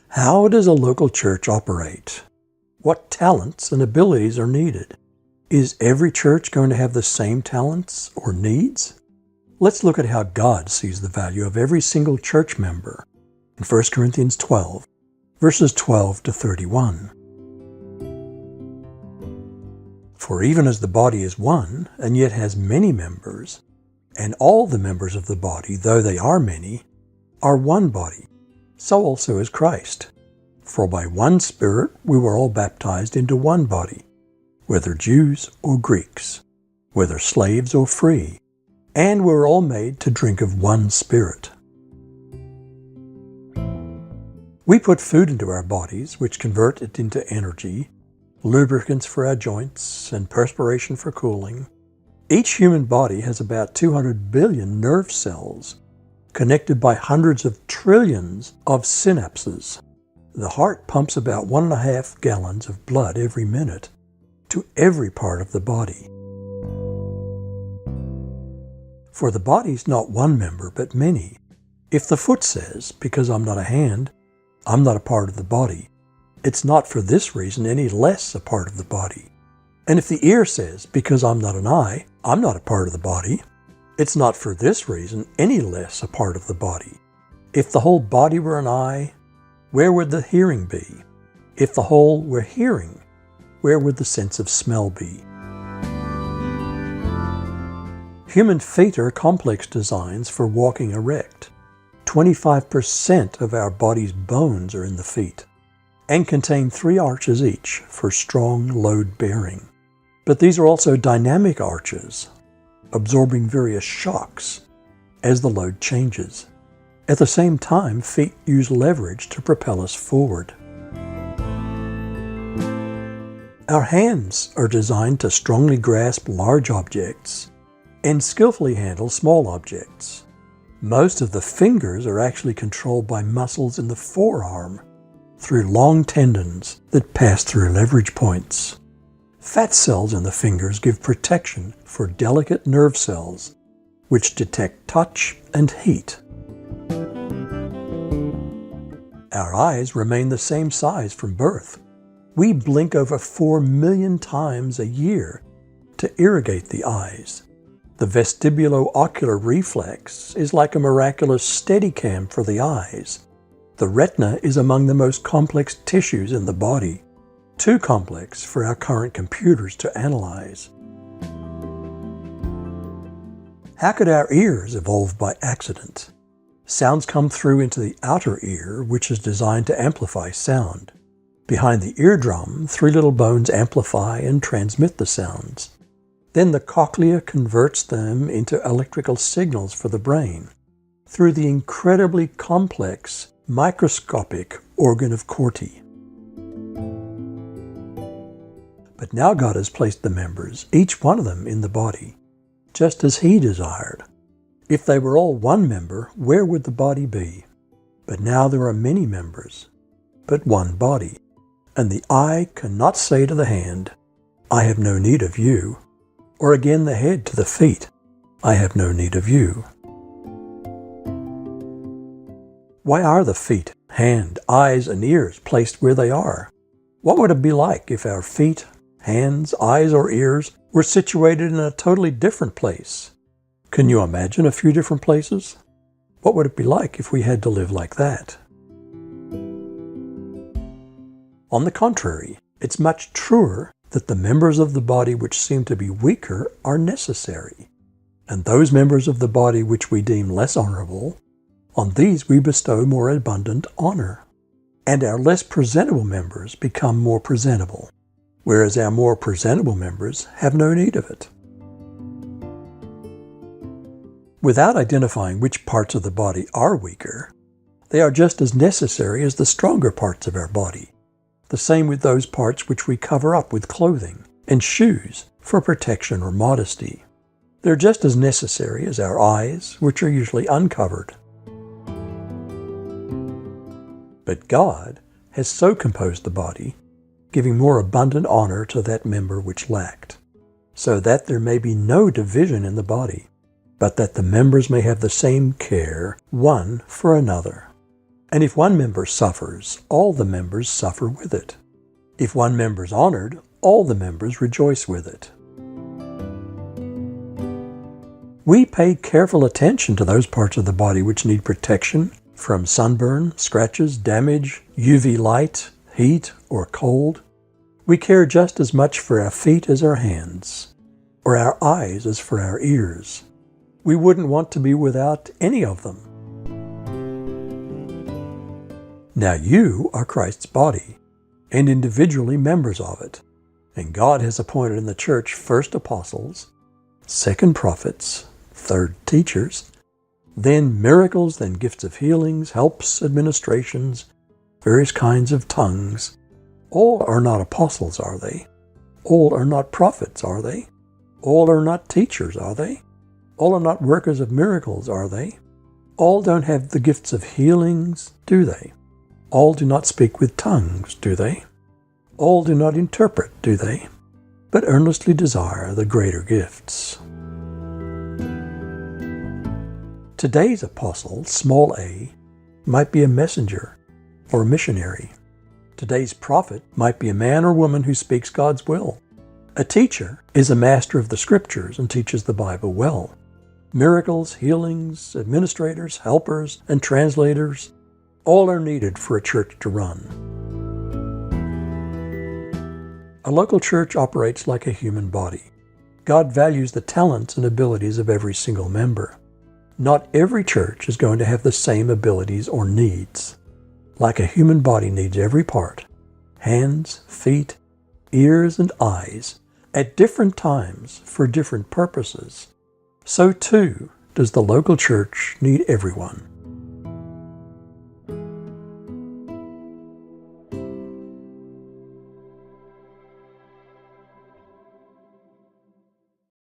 How does a local church operate? What talents and abilities are needed? Is every church going to have the same talents or needs? Let's look at how God sees the value of every single church member in 1 Corinthians 12, verses 12 to 31. For even as the body is one, and yet has many members, and all the members of the body, though they are many, are one body, so also is Christ. For by one Spirit we were all baptized into one body, whether Jews or Greeks, whether slaves or free, and we were all made to drink of one Spirit. We put food into our bodies, which convert it into energy, lubricants for our joints, and perspiration for cooling. Each human body has about 200 billion nerve cells, connected by hundreds of trillions of synapses. The heart pumps about 1.5 gallons of blood every minute to every part of the body. For the body's not one member, but many. If the foot says, because I'm not a hand, I'm not a part of the body, it's not for this reason any less a part of the body. And if the ear says, because I'm not an eye, I'm not a part of the body, it's not for this reason any less a part of the body. If the whole body were an eye, where would the hearing be? If the whole were hearing, where would the sense of smell be? Human feet are complex designs for walking erect. 25% of our body's bones are in the feet and contain 3 arches each for strong load bearing. But these are also dynamic arches, absorbing various shocks as the load changes. At the same time, feet use leverage to propel us forward. Our hands are designed to strongly grasp large objects and skillfully handle small objects. Most of the fingers are actually controlled by muscles in the forearm through long tendons that pass through leverage points. Fat cells in the fingers give protection for delicate nerve cells, which detect touch and heat. Our eyes remain the same size from birth. We blink over 4 million times a year to irrigate the eyes. The vestibulo-ocular reflex is like a miraculous Steadicam for the eyes. The retina is among the most complex tissues in the body, too complex for our current computers to analyze. How could our ears evolve by accident? Sounds come through into the outer ear, which is designed to amplify sound. Behind the eardrum, 3 little bones amplify and transmit the sounds. Then the cochlea converts them into electrical signals for the brain through the incredibly complex microscopic organ of Corti. But now God has placed the members, each one of them, in the body, just as He desired. If they were all one member, where would the body be? But now there are many members, but one body. And the eye cannot say to the hand, I have no need of you, or again the head to the feet, I have no need of you. Why are the feet, hand, eyes, and ears placed where they are? What would it be like if our feet, hands, eyes, or ears were situated in a totally different place? Can you imagine a few different places? What would it be like if we had to live like that? On the contrary, it's much truer that the members of the body which seem to be weaker are necessary, and those members of the body which we deem less honorable, on these we bestow more abundant honor, and our less presentable members become more presentable, whereas our more presentable members have no need of it. Without identifying which parts of the body are weaker, they are just as necessary as the stronger parts of our body. The same with those parts which we cover up with clothing and shoes for protection or modesty. They're just as necessary as our eyes, which are usually uncovered. But God has so composed the body, giving more abundant honor to that member which lacked, so that there may be no division in the body, but that the members may have the same care one for another. And if one member suffers, all the members suffer with it. If one member is honored, all the members rejoice with it. We pay careful attention to those parts of the body which need protection from sunburn, scratches, damage, UV light, heat, or cold. We care just as much for our feet as our hands, or our eyes as for our ears. We wouldn't want to be without any of them. Now you are Christ's body, and individually members of it. And God has appointed in the church first apostles, second prophets, third teachers, then miracles, then gifts of healings, helps, administrations, various kinds of tongues. All are not apostles, are they? All are not prophets, are they? All are not teachers, are they? All are not workers of miracles, are they? All don't have the gifts of healings, do they? All do not speak with tongues, do they? All do not interpret, do they? But earnestly desire the greater gifts. Today's apostle, small a, might be a messenger or a missionary. Today's prophet might be a man or woman who speaks God's will. A teacher is a master of the Scriptures and teaches the Bible well. Miracles, healings, administrators, helpers, and translators, all are needed for a church to run. A local church operates like a human body. God values the talents and abilities of every single member. Not every church is going to have the same abilities or needs. Like a human body needs every part, hands, feet, ears, and eyes, at different times for different purposes, so too does the local church need everyone.